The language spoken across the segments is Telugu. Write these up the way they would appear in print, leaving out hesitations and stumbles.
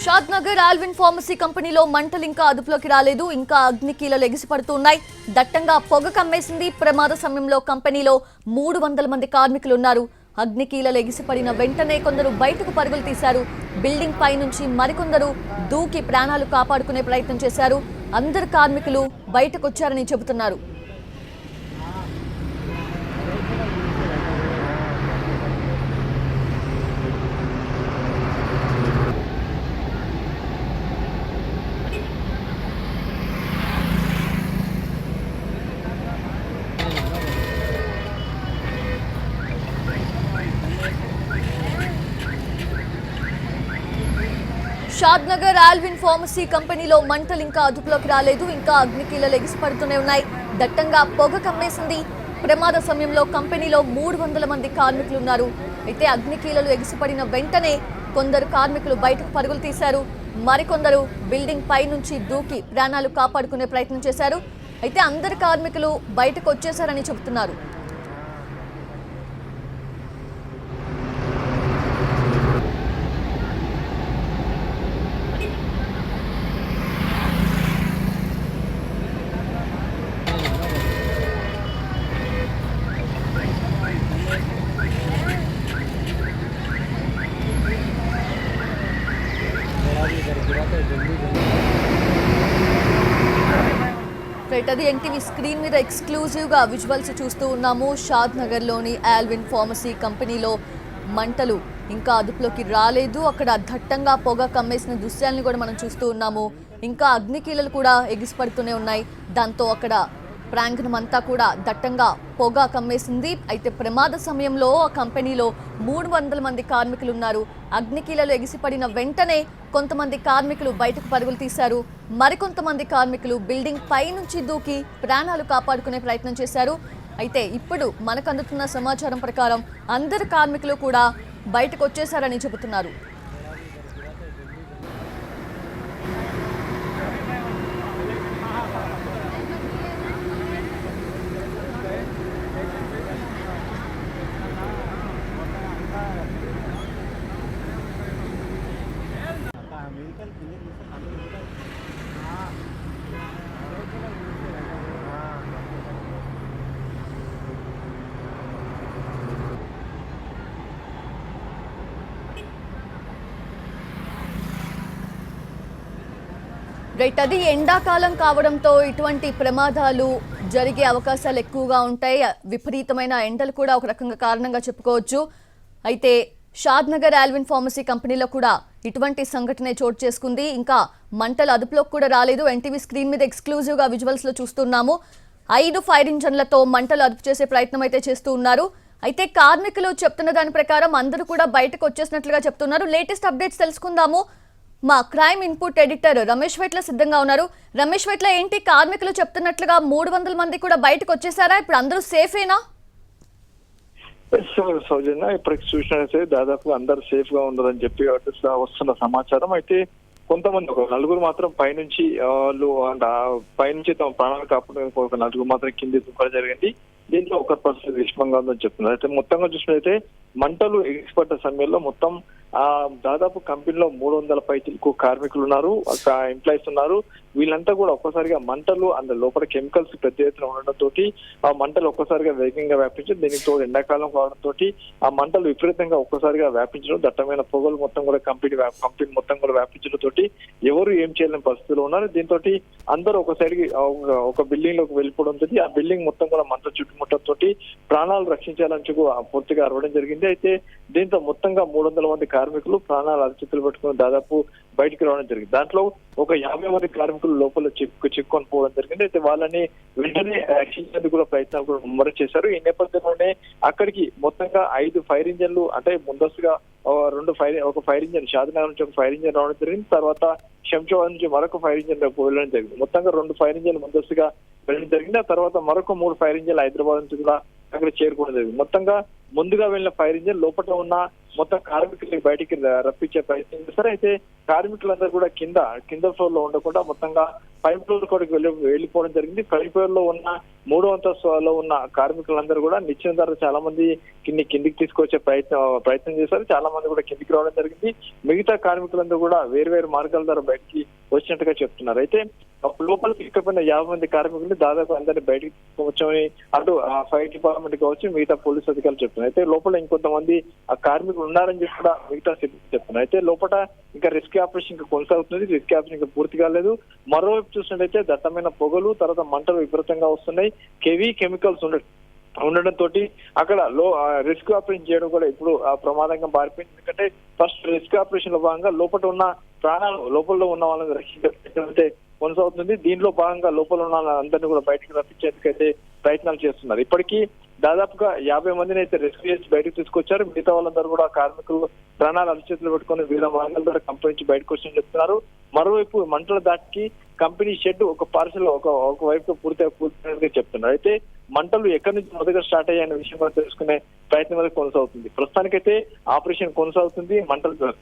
షాద్నగర్ ఆల్విన్ ఫార్మసీ కంపెనీలో మంటలు ఇంకా అదుపులోకి రాలేదు. ఇంకా అగ్నికీలలు ఎగిసిపడుతున్నాయి. దట్టంగా పొగ కమ్మేసింది. ప్రమాద సమయంలో కంపెనీలో 300 మంది కార్మికులు ఉన్నారు. అగ్నికీలలు ఎగిసిపడిన వెంటనే కొందరు బయటకు పరుగులు తీశారు. బిల్డింగ్ పై నుంచి మరికొందరు దూకి ప్రాణాలు కాపాడుకునే ప్రయత్నం చేశారు. అందరు కార్మికులు బయటకు వచ్చారని చెబుతున్నారు. షాద్నగర్ ఆల్విన్ ఫార్మసీ కంపెనీలో మంటలు ఇంకా అదుపులోకి రాలేదు. ఇంకా అగ్నికీలలు ఎగిసిపడుతూనే ఉన్నాయి. దట్టంగా పొగ కమ్మేసింది. ప్రమాద సమయంలో కంపెనీలో 300 మంది కార్మికులు ఉన్నారు. అయితే అగ్నికీలలు ఎగిసిపడిన వెంటనే కొందరు కార్మికులు బయటకు పరుగులు తీశారు. మరికొందరు బిల్డింగ్ పై నుంచి దూకి ప్రాణాలు కాపాడుకునే ప్రయత్నం చేశారు. అయితే అందరు కార్మికులు బయటకు వచ్చేశారని చెబుతున్నారు. అది ఎన్టీవీ స్క్రీన్ మీద ఎక్స్క్లూజివ్ గా విజువల్స్ చూస్తూ ఉన్నాము. షాద్నగర్ లోని ఆల్విన్ ఫార్మసీ కంపెనీలో మంటలు ఇంకా అదుపులోకి రాలేదు. అక్కడ దట్టంగా పొగ కమ్మేసిన దృశ్యాలను కూడా మనం చూస్తూ ఉన్నాము. ఇంకా అగ్నికీలలు కూడా ఎగిసిపడుతూనే ఉన్నాయి. దాంతో అక్కడ ప్రాంగణం అంతా కూడా దట్టంగా పొగ కమ్మేసింది. అయితే ప్రమాద సమయంలో ఆ కంపెనీలో 300 మంది కార్మికులు ఉన్నారు. అగ్నికీలలు ఎగిసిపడిన వెంటనే కొంతమంది కార్మికులు బయటకు పరుగులు తీశారు. మరికొంతమంది కార్మికులు బిల్డింగ్ పై నుంచి దూకి ప్రాణాలు కాపాడుకునే ప్రయత్నం చేశారు. అయితే ఇప్పుడు మనకు అందుతున్న సమాచారం ప్రకారం అందరు కార్మికులు కూడా బయటకు వచ్చేశారని చెబుతున్నారు. రైట్, అది ఎండాకాలం కావడంతో ఇటువంటి ప్రమాదాలు జరిగే అవకాశాలు ఎక్కువగా ఉంటాయి. విపరీతమైన ఎండలు కూడా ఒక రకంగా కారణంగా చెప్పుకోవచ్చు. అయితే షాద్నగర్ ఆల్విన్ ఫార్మసీ కంపెనీలో కూడా ఇటువంటి సంఘటనే చోటు చేసుకుంది. ఇంకా మంటలు అదుపులోకి కూడా రాలేదు. ఎన్టీవీ స్క్రీన్ మీద ఎక్స్క్లూజివ్ గా విజువల్స్ లో చూస్తున్నాము. 5 ఫైర్ ఇంజన్లతో మంటలు అదుపు చేసే ప్రయత్నం అయితే చేస్తూ ఉన్నారు. అయితే కార్మికులు చెప్తున్న దాని ప్రకారం అందరూ కూడా బయటకు వచ్చేసినట్లుగా చెప్తున్నారు. లేటెస్ట్ అప్డేట్స్ తెలుసుకుందాము. మా క్రైమ్ ఇన్పుట్ ఎడిటర్ రమేష్ వెట్ల సిద్ధంగా ఉన్నారు. రమేష్ వెట్ల, ఏంటి కార్మికులు చెప్తున్నట్లుగా 300 మంది కూడా బయటకు వచ్చేసారా? ఇప్పుడు అందరూ సేఫేనా? సౌజన్య, ఇప్పటికి చూసినట్లయితే దాదాపు అందరు సేఫ్ గా ఉన్నారని చెప్పి వస్తున్న సమాచారం. అయితే కొంతమంది ఒక 4 మాత్రం పైనుంచి పైనుంచి తమ ప్రాణాలు కాపాడడానికి ఒక 4 మాత్రం కింది దుఃఖం జరిగింది. దీంట్లో ఒక పరిస్థితి విషమంగా ఉందని చెప్తున్నారు. అయితే మొత్తంగా చూసినట్లయితే మంటలు ఎగిసిపడ్డ సమయంలో మొత్తం దాదాపు కంపెనీలో 300 పైకి కార్మికులు ఉన్నారు, ఎంప్లాయీస్ ఉన్నారు. వీళ్ళంతా కూడా ఒక్కసారిగా మంటలు అందులో లోపల కెమికల్స్ పెద్ద ఎత్తున ఉండడంతో ఆ మంటలు ఒక్కసారిగా వేగంగా వ్యాపించడం, దీనికి తోడు ఎండాకాలం కావడంతో ఆ మంటలు విపరీతంగా ఒక్కసారిగా వ్యాపించడం, దట్టమైన పొగలు మొత్తం కూడా కంపెనీ మొత్తం కూడా వ్యాపించడంతో ఎవరు ఏం చేయలేని పరిస్థితిలో ఉన్నారు. దీంతో అందరూ ఒక సైడ్కి ఒక బిల్డింగ్ లోకి వెళ్ళిపోవడంతో ఆ బిల్డింగ్ మొత్తం కూడా మంట చుట్టుముట్టడంతో ప్రాణాలు రక్షించాలని పూర్తిగా అరవడం జరిగింది. అయితే దీంతో మొత్తంగా 300 మంది కార్మికులు ప్రాణాలు అరచేతులు పెట్టుకుని దాదాపు బయటికి రావడం జరిగింది. దాంట్లో ఒక 50 మంది కార్మికులు లోపల చిక్కుకొని పోవడం జరిగింది. అయితే వాళ్ళని వెంటనే రక్షించేందుకు కూడా ప్రయత్నాలు కూడా ముమ్మరం చేశారు. ఈ నేపథ్యంలోనే అక్కడికి మొత్తంగా 5 ఫైర్ ఇంజన్లు, అంటే ముందస్తుగా ఒక ఫైర్ ఇంజన్ షాద్నగర్ నుంచి ఒక ఫైర్ ఇంజన్ రావడం జరిగింది. తర్వాత శంషాబాద్ నుంచి మరొక ఫైర్ ఇంజన్ వెళ్ళడం జరిగింది. మొత్తంగా 2 ఫైర్ ఇంజన్లు ముందస్తుగా వెళ్ళడం జరిగింది. ఆ తర్వాత మరొక 3 ఫైర్ ఇంజన్లు హైదరాబాద్ నుంచి కూడా అక్కడ చేరుకోవడం జరిగింది. మొత్తంగా ముందుగా వెళ్ళిన ఫైర్ ఇంజిన్ లోపల ఉన్న మొత్తం కార్మికుల్ని బయటికి రప్పించే ప్రయత్నం చేస్తారు. అయితే కార్మికులందరూ కూడా కింద ఫ్లోర్ లో ఉండకుండా మొత్తంగా 5th ఫ్లోర్ కూడా వెళ్ళిపోవడం జరిగింది. 5th ఫ్లోర్ లో ఉన్న 3వ అంతస్తులో ఉన్న కార్మికులందరూ కూడా నిచ్చిన ధర చాలా మంది కిందికి తీసుకొచ్చే ప్రయత్నం చేశారు. చాలా మంది కూడా కిందికి రావడం జరిగింది. మిగతా కార్మికులందరూ కూడా వేరు మార్గాల ద్వారా బయటికి వచ్చినట్టుగా చెప్తున్నారు. అయితే లోపలికి ఇకపోయిన 50 మంది కార్మికులు దాదాపు అందరినీ బయటికి తీసుకొచ్చామని అటు ఫైర్ డిపార్ట్మెంట్ కావచ్చు మిగతా పోలీసు అధికారులు చెప్తున్నారు. అయితే లోపల ఇంకొంతమంది ఆ కార్మికులు ఉన్నారని చెప్పి కూడా మిగతా సిబ్బంది చెప్తున్నారు. అయితే లోపల ఇంకా రెస్క్యూ ఆపరేషన్ ఇంకా కొనసాగుతుంది. రెస్క్యూ ఆపరేషన్ ఇంకా పూర్తి కాలేదు. మరోవైపు చూసినట్టయితే దట్టమైన పొగలు తర్వాత మంటలు విపరీతంగా వస్తున్నాయి. కెమికల్స్ ఉండడంతో అక్కడ రెస్క్యూ ఆపరేషన్ చేయడం కూడా ఇప్పుడు ప్రమాదంగా మారిపోయింది. ఎందుకంటే ఫస్ట్ రెస్క్యూ ఆపరేషన్ లో భాగంగా లోపల ఉన్న ప్రాణాలు లోపల ఉన్న వాళ్ళని రక్షించే కొనసాగుతుంది. దీనిలో భాగంగా లోపల ఉన్న అందరినీ కూడా బయటకు రప్పించేందుకైతే ప్రయత్నాలు చేస్తున్నారు. ఇప్పటికీ దాదాపుగా 50 మందిని అయితే రెస్క్యూ చేసి బయటకు తీసుకొచ్చారు. మిగతా వాళ్ళందరూ కూడా కార్మికులు ప్రాణాలు అరచేతులు పెట్టుకుని వివిధ మార్గాల ద్వారా కంపెనీ నుంచి బయటకు వచ్చి చెప్తున్నారు. మరోవైపు మంటల దాటికి కంపెనీ షెడ్ ఒక పార్సల్ ఒక వైపు పూర్తిగా చెప్తున్నారు. అయితే మంటలు ఎక్కడి నుంచి మొదటిగా స్టార్ట్ అయ్యాయనే విషయం కూడా తెలుసుకునే ప్రయత్నం అనేది కొనసాగుతుంది. ప్రస్తుతానికైతే ఆపరేషన్ కొనసాగుతుంది. మంటలు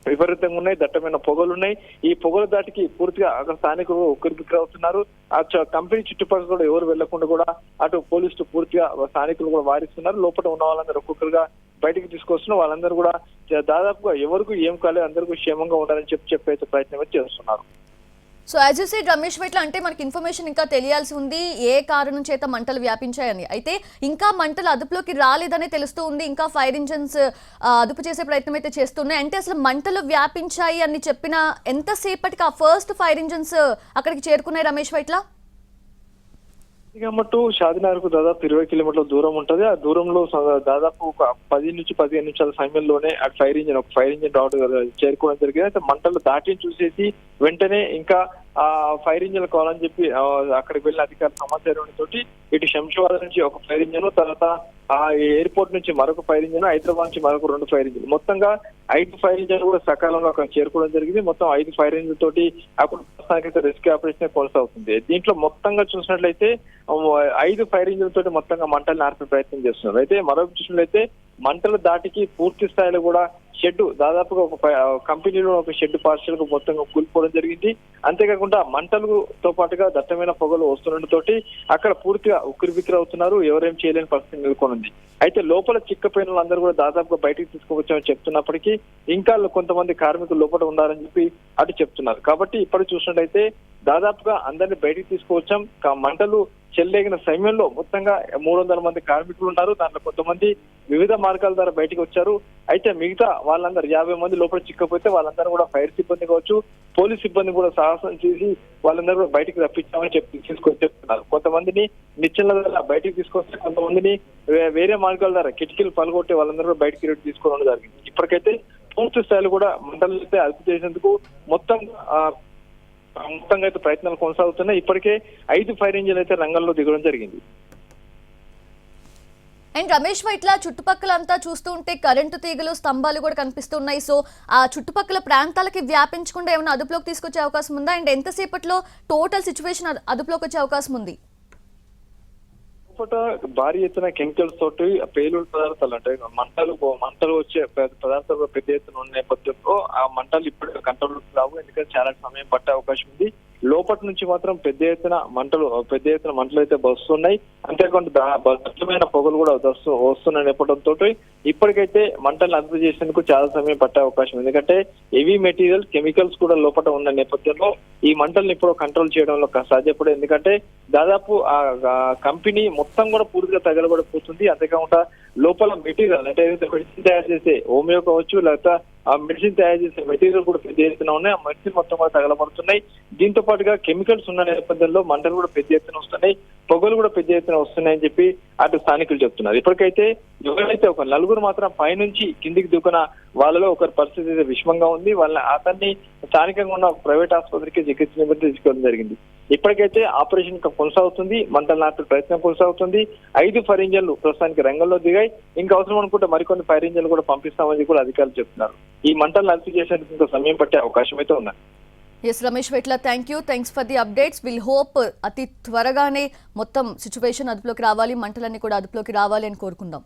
విపరీతంగా ఉన్నాయి. దట్టమైన పొగలున్నాయి. ఈ పొగల దాటికి పూర్తిగా అక్కడ స్థానికులు ఉక్కిరిబిక్కిరి అవుతున్నారు. ఆ కంపెనీ చుట్టుపక్కల కూడా ఎవరు వెళ్లకుండా కూడా అటు పోలీసులు పూర్తిగా స్థానికులు కూడా వారిస్తున్నారు. లోపల ఉన్న వాళ్ళందరూ ఒక్కొక్కరుగా బయటికి తీసుకొస్తున్నారు. వాళ్ళందరూ కూడా దాదాపుగా ఎవరికి ఏం కాలేదు, అందరికీ క్షేమంగా ఉండాలని చెప్పే ప్రయత్నం చేస్తున్నారు. So as you said Ramesh Vaitla అంటే మనకి ఇన్ఫర్మేషన్ ఇంకా తెలియాల్సి ఉంది ఏ కారణం చేత మంటలు వ్యాపించాయని. అయితే ఇంకా మంటలు అదుపులోకి రాలేదని తెలుస్తూ ఉంది. ఇంకా ఫైర్ ఇంజన్స్ అదుపు చేసే ప్రయత్నం అయితే చేస్తున్నాయి. అంటే అసలు మంటలు వ్యాపించాయి అని చెప్పిన ఎంతసేపటికి ఆ ఫస్ట్ ఫైర్ ఇంజన్స్ అక్కడికి చేరుకున్నాయి రమేష్ వైట్ల? మట్టు షాదినగర్ కు దాదాపు 20 కిలోమీటర్ల దూరం ఉంటది. ఆ దూరంలో దాదాపు ఒక 10 నుంచి 15 నిమిషాల సమయంలోనే ఆ ఫైర్ ఇంజిన్ రావడం చేరుకోవడం జరిగింది. అయితే మంటలు దాటిని చూసేసి వెంటనే ఇంకా ఆ ఫైర్ ఇంజిన్ కావాలని చెప్పి అక్కడికి వెళ్ళిన అధికారుల సమాచారం తోటి ఇటు శంషాబాద్ నుంచి ఒక ఫైర్ ఇంజిన్, తర్వాత ఆ ఎయిర్పోర్ట్ నుంచి మరొక ఫైర్ ఇంజిన్, హైదరాబాద్ నుంచి మరొక 2 ఫైర్ ఇంజిన్, మొత్తంగా 5 ఫైర్ ఇంజిన్ కూడా సకాలంలో అక్కడ చేరుకోవడం జరిగింది. మొత్తం 5 ఫైర్ ఇంజిన్ తోటి అప్పుడు ప్రస్తుతానికైతే రెస్క్యూ ఆపరేషన్ కొనసాగుతుంది. దీంట్లో మొత్తంగా చూసినట్లయితే 5 ఫైర్ ఇంజిన్ తోటి మొత్తంగా మంటలు ఆర్పే ప్రయత్నం చేస్తున్నారు. అయితే మరొక చూసినట్లయితే మంటల దాటికి పూర్తి స్థాయిలో కూడా షెడ్ దాదాపుగా ఒక కంపెనీలో ఒక షెడ్ పార్షల్ కు మొత్తంగా కూలిపోవడం జరిగింది. అంతేకాకుండా మంటలతో పాటుగా దట్టమైన పొగలు వస్తుండటంతో అక్కడ పూర్తిగా ఉక్కిరిబిక్కిరి అవుతున్నారు. ఎవరేం చేయలేని పరిస్థితి నెలకొంది. అయితే లోపల చిక్కపోయిన వాళ్ళందరూ కూడా దాదాపుగా బయటికి తీసుకువచ్చామని చెప్తున్నప్పటికీ ఇంకా కొంతమంది కార్మికులు లోపల ఉన్నారని చెప్పి అటు చెప్తున్నారు. కాబట్టి ఇప్పుడు చూసినట్టయితే దాదాపుగా అందరినీ బయటికి తీసుకువచ్చాం. మంటలు చెల్లేగిన సమయంలో మొత్తంగా 300 మంది కార్మికులు ఉన్నారు. దాంట్లో కొంతమంది వివిధ మార్గాల ద్వారా బయటకు వచ్చారు. అయితే మిగతా వాళ్ళందరూ 50 మంది లోపల చిక్కపోతే వాళ్ళందరూ కూడా ఫైర్ సిబ్బంది కావచ్చు, పోలీస్ సిబ్బంది కూడా సాహసం చేసి వాళ్ళందరూ కూడా బయటికి రప్పించామని చెప్తున్నారు. కొంతమందిని నిచ్చెనల ద్వారా బయటికి తీసుకొస్తే కొంతమందిని వేరే మార్గాల ద్వారా కిటికీలు పలగొట్టి వాళ్ళందరూ కూడా బయటికి తీసుకోవడం జరిగింది. ఇప్పటికైతే పూర్తి స్థాయిలో కూడా మంటలు అయితే అదుపు చేసేందుకు మొత్తంగా అయితే ప్రయత్నాలు కొనసాగుతున్నాయి. ఇప్పటికే 5 ఫైర్ ఇంజిన్ అయితే రంగంలో దిగడం జరిగింది. అండ్ రమేష్ వైట్ల చుట్టుపక్కలంతా చూస్తూ ఉంటే కరెంటు తీగలు స్తంభాలు కూడా కనిపిస్తున్నాయి. సో ఆ చుట్టుపక్కల ప్రాంతాలకి వ్యాపించకుండా ఏమైనా అదుపులోకి తీసుకొచ్చే అవకాశం ఉందా? అండ్ ఎంతసేపట్లో టోటల్ సిచ్యువేషన్ అదుపులోకి వచ్చే అవకాశం ఉంది? భారీ ఎత్తున కెమికల్స్ తోటి పేలుడు పదార్థాలు అంటే మంటలు వచ్చే పదార్థాలు పెద్ద ఎత్తున ఉన్న నేపథ్యంలో ఆ మంటలు ఇప్పుడు కంట్రోల్ రావు. ఎందుకంటే చాలా సమయం పట్టే అవకాశం ఉంది. లోపటి నుంచి మాత్రం పెద్ద ఎత్తున మంటలు అయితే వస్తున్నాయి. అంతేకాకుండా దట్టమైన పొగలు కూడా వస్తున్న నేపథ్యంతో ఇప్పటికైతే మంటలు అదుపు చేసేందుకు చాలా సమయం పట్టే అవకాశం. ఎందుకంటే హెవీ మెటీరియల్ కెమికల్స్ కూడా లోపల ఉన్న నేపథ్యంలో ఈ మంటల్ని ఇప్పుడు కంట్రోల్ చేయడంలో సాధ్యపడే. ఎందుకంటే దాదాపు ఆ కంపెనీ మొత్తం కూడా పూర్తిగా తగలబడిపోతుంది. అంతేకాకుండా లోపల మెటీరియల్ అంటే ఏదైతే మెడిసిన్ తయారు చేసే హోమియో కావచ్చు, లేకపోతే ఆ మెడిసిన్ తయారు చేసే మెటీరియల్ కూడా పెద్ద ఎత్తున ఉన్నాయి. ఆ మెడిసిన్ మొత్తం కూడా తగలబడుతున్నాయి. దీంతో పాటుగా కెమికల్స్ ఉన్న నేపథ్యంలో మంటలు కూడా పెద్ద ఎత్తున వస్తున్నాయి, పొగలు కూడా పెద్ద ఎత్తున వస్తున్నాయని చెప్పి అటు స్థానికులు చెప్తున్నారు. ఇప్పటికైతే ఎవరైతే ఒక 4 మాత్రం పైనుంచి కిందికి దూకిన వాళ్ళలో ఒకరి పరిస్థితి అయితే విషమంగా ఉంది. అతన్ని స్థానికంగా ఉన్న ప్రైవేట్ ఆసుపత్రికి చికిత్స నిమిత్తం తీసుకోవడం జరిగింది. ఇప్పటికైతే ఆపరేషన్ కొనసాగుతుంది. మంటలు నాపే ప్రయత్నం కొనసాగుతుంది. 5 ఫైర్ ఇంజన్లు ప్రస్తుతానికి రంగంలో దిగాయి. ఇంకా అవసరం అనుకుంటే మరికొన్ని ఫైర్ ఇంజన్లు కూడా పంపిస్తామని కూడా అధికారులు చెప్తున్నారు. ఈ మంటలను అదుపు చేసేందుకు ఇంకా సమయం పట్టే అవకాశం అయితే ఉన్నాయి. Yes Ramesh Vaitla, thanks for the updates. Will hope అతి త్వరగానే మొత్తం సిచ్యువేషన్ అదుపులోకి రావాలి, మంటలన్నీ కూడా అదుపులోకి రావాలి అని కోరుకుందాం.